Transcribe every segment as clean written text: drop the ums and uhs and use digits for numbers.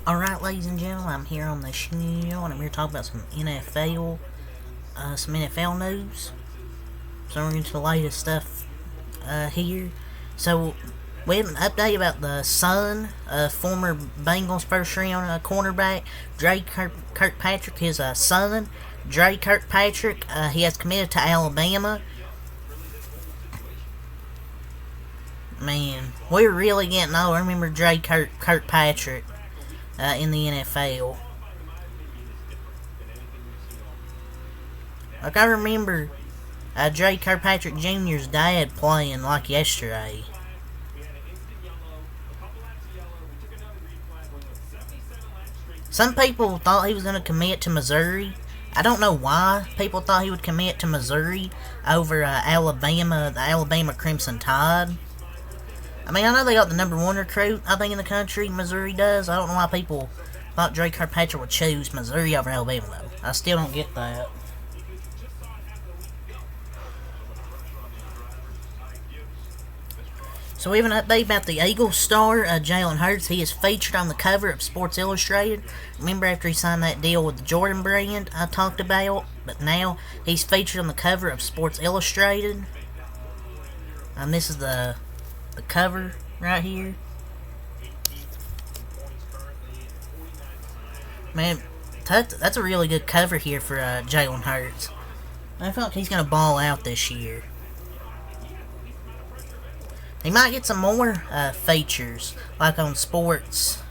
Alright, ladies and gentlemen, I'm here on the show, and I'm here to talk about some NFL news. So we're into the latest stuff here. So we have an update about the son of former Bengals first round cornerback Drake Kirkpatrick. His son, Drake Kirkpatrick, he has committed to Alabama. Man, we're really getting old. I remember Drake Kirkpatrick in the NFL. Like, I remember Drake Kirkpatrick Jr.'s dad playing like yesterday. Some people thought he was going to commit to Missouri. I don't know why people thought he would commit to Missouri over Alabama, the Alabama Crimson Tide. I mean, I know they got the number one recruit, I think, in the country. Missouri does. I don't know why people thought Drake Kirkpatrick would choose Missouri over Alabama, though. I still don't get that. So we have an update about the Eagles star, Jalen Hurts. He is featured on the cover of Sports Illustrated. Remember after he signed that deal with the Jordan brand I talked about? But now he's featured on the cover of Sports Illustrated. And this is the cover right here. Man, that's a really good cover here for Jalen Hurts. I feel like he's going to ball out this year. He might get some more features, like on sports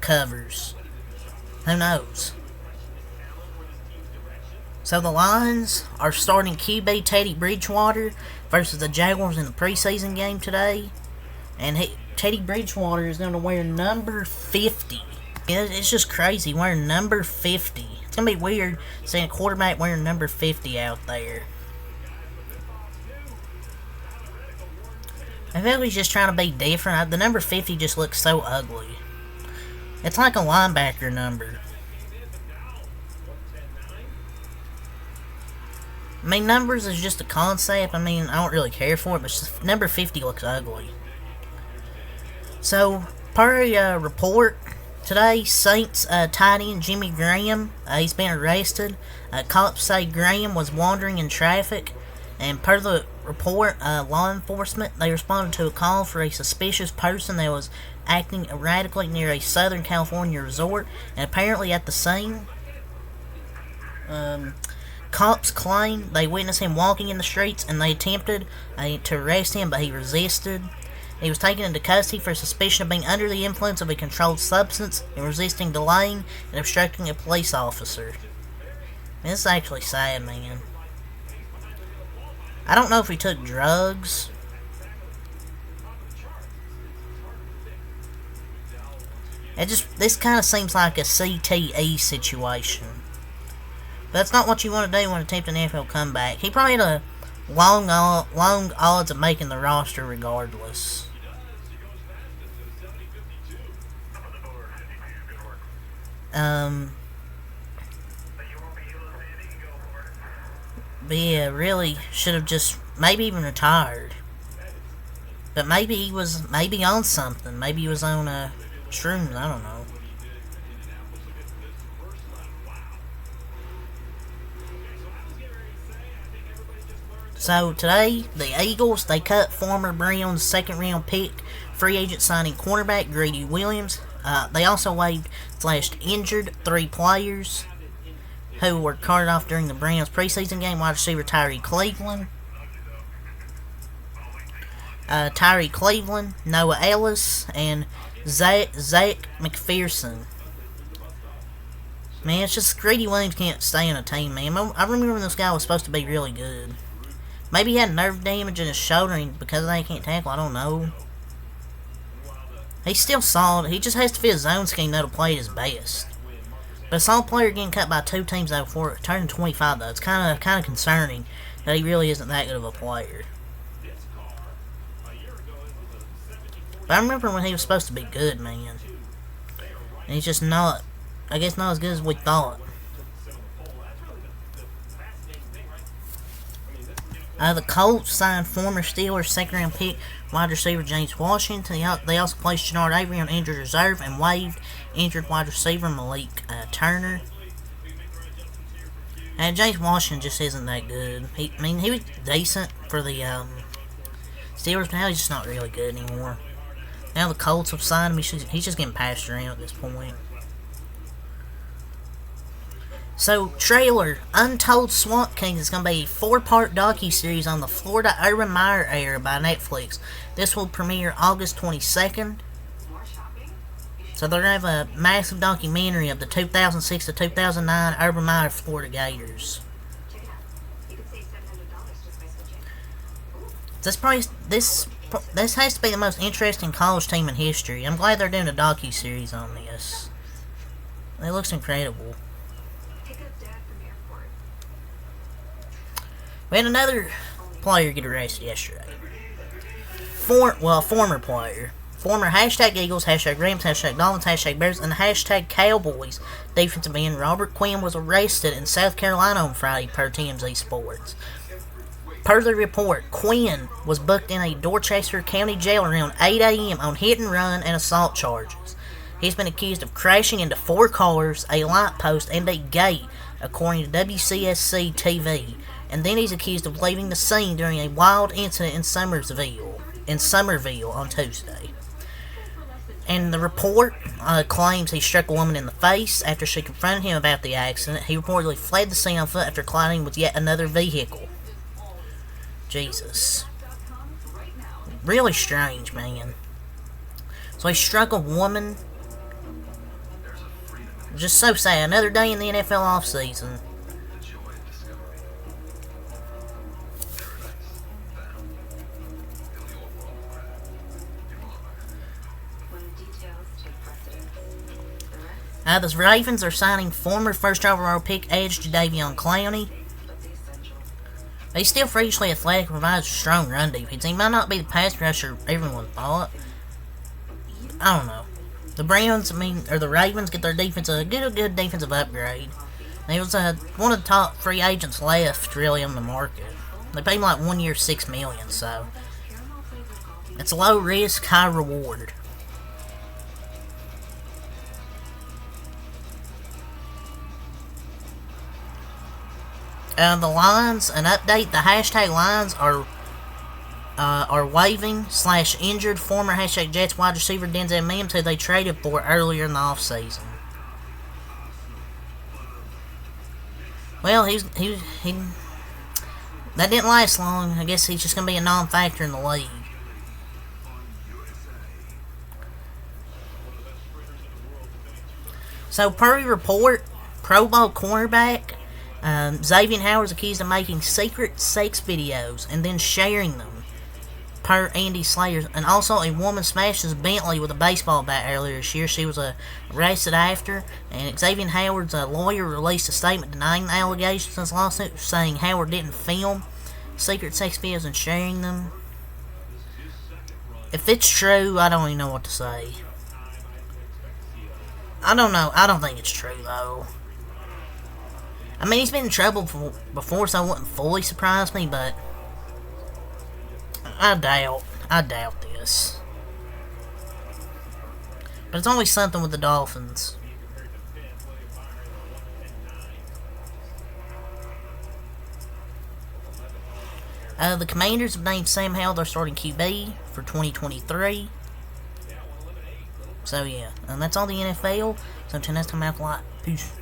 covers. Who knows? So the Lions are starting QB Teddy Bridgewater versus the Jaguars in the preseason game today. And Teddy Bridgewater is going to wear number 50. It's just crazy wearing number 50. It's going to be weird seeing a quarterback wearing number 50 out there. I feel like he's just trying to be different. The number 50 just looks so ugly. It's like a linebacker number. I mean, numbers is just a concept. I mean, I don't really care for it, but just, number 50 looks ugly. So, per a report today, Saints tight end Jimmy Graham, he's been arrested. Cops say Graham was wandering in traffic, and per the report, law enforcement, they responded to a call for a suspicious person that was acting erratically near a Southern California resort, and apparently at the scene, cops claim they witnessed him walking in the streets and they attempted to arrest him, but he resisted. He was taken into custody for suspicion of being under the influence of a controlled substance and resisting delaying and obstructing a police officer. This is actually sad, man. I don't know if he took drugs. This kind of seems like a CTE situation. But that's not what you want to do when attempting an NFL comeback. He probably had a long odds of making the roster regardless. But yeah, really should have just maybe even retired. But maybe he was on something. Maybe he was on shrooms. I don't know. So today, the Eagles, they cut former Browns second round pick free agent signing cornerback Greedy Williams. They also waived / injured 3 players who were carted off during the Browns preseason game. Wide receiver Tyree Cleveland, Noah Ellis, and Zach McPherson. Man, it's just Greedy Williams can't stay on a team, man. I remember when this guy was supposed to be really good. Maybe he had nerve damage in his shoulder and because of that he can't tackle, I don't know. He's still solid. He just has to fit a zone scheme that'll play his best. But a solid player getting cut by 2 teams though before turning 25 though. It's kind of concerning that he really isn't that good of a player. But I remember when he was supposed to be good, man. And he's just not, I guess not as good as we thought. The Colts signed former Steelers second-round pick wide receiver James Washington. They also placed Jannard Avery on injured reserve and waived injured wide receiver Malik Turner. And James Washington just isn't that good. He was decent for the Steelers, but now he's just not really good anymore. Now the Colts have signed him. He's just getting passed around at this point. So, trailer, Untold Swamp Kings is going to be a 4-part docu-series on the Florida Urban Meyer era by Netflix. This will premiere August 22nd. So they're going to have a massive documentary of the 2006 to 2009 Urban Meyer Florida Gators. This has to be the most interesting college team in history. I'm glad they're doing a docu-series on this. It looks incredible. We had another player get arrested yesterday. Former player. Former hashtag Eagles, hashtag Rams, hashtag Dolphins, hashtag Bears, and hashtag Cowboys defensive end Robert Quinn was arrested in South Carolina on Friday per TMZ Sports. Per the report, Quinn was booked in a Dorchester County jail around 8 a.m. on hit and run and assault charges. He's been accused of crashing into 4 cars, a light post, and a gate, according to WCSC TV. And then he's accused of leaving the scene during a wild incident in Somerville on Tuesday. And the report claims he struck a woman in the face after she confronted him about the accident. He reportedly fled the scene on foot after colliding with yet another vehicle. Jesus. Really strange, man. So he struck a woman. Just so sad. Another day in the NFL offseason. The Ravens are signing former first overall pick edge Jadeveon Clowney. He's still freakishly athletic and provides a strong run defense. He might not be the pass rusher everyone thought. I don't know. The Ravens get their defense a good defensive upgrade. He was one of the top free agents left really on the market. They paid him like 1 year, $6 million, so it's low risk, high reward. The Lions, an update, the hashtag Lions are waiving / injured former hashtag Jets wide receiver Denzel Mims, who they traded for earlier in the offseason. Well, that didn't last long. I guess he's just going to be a non-factor in the league. So, per report, Pro Bowl cornerback Xavier Howard's accused of making secret sex videos and then sharing them, per Andy Slater. And also, a woman smashed his Bentley with a baseball bat earlier this year. She was arrested after, and Xavier Howard's lawyer released a statement denying the allegations in his lawsuit, saying Howard didn't film secret sex videos and sharing them. If it's true, I don't even know what to say. I don't know. I don't think it's true, though. I mean, he's been in trouble before, so it wouldn't fully surprise me, but I doubt this. But it's always something with the Dolphins. The Commanders have named Sam Howell their starting QB for 2023. So yeah, and that's all the NFL. So until next time, have a lot. Peace.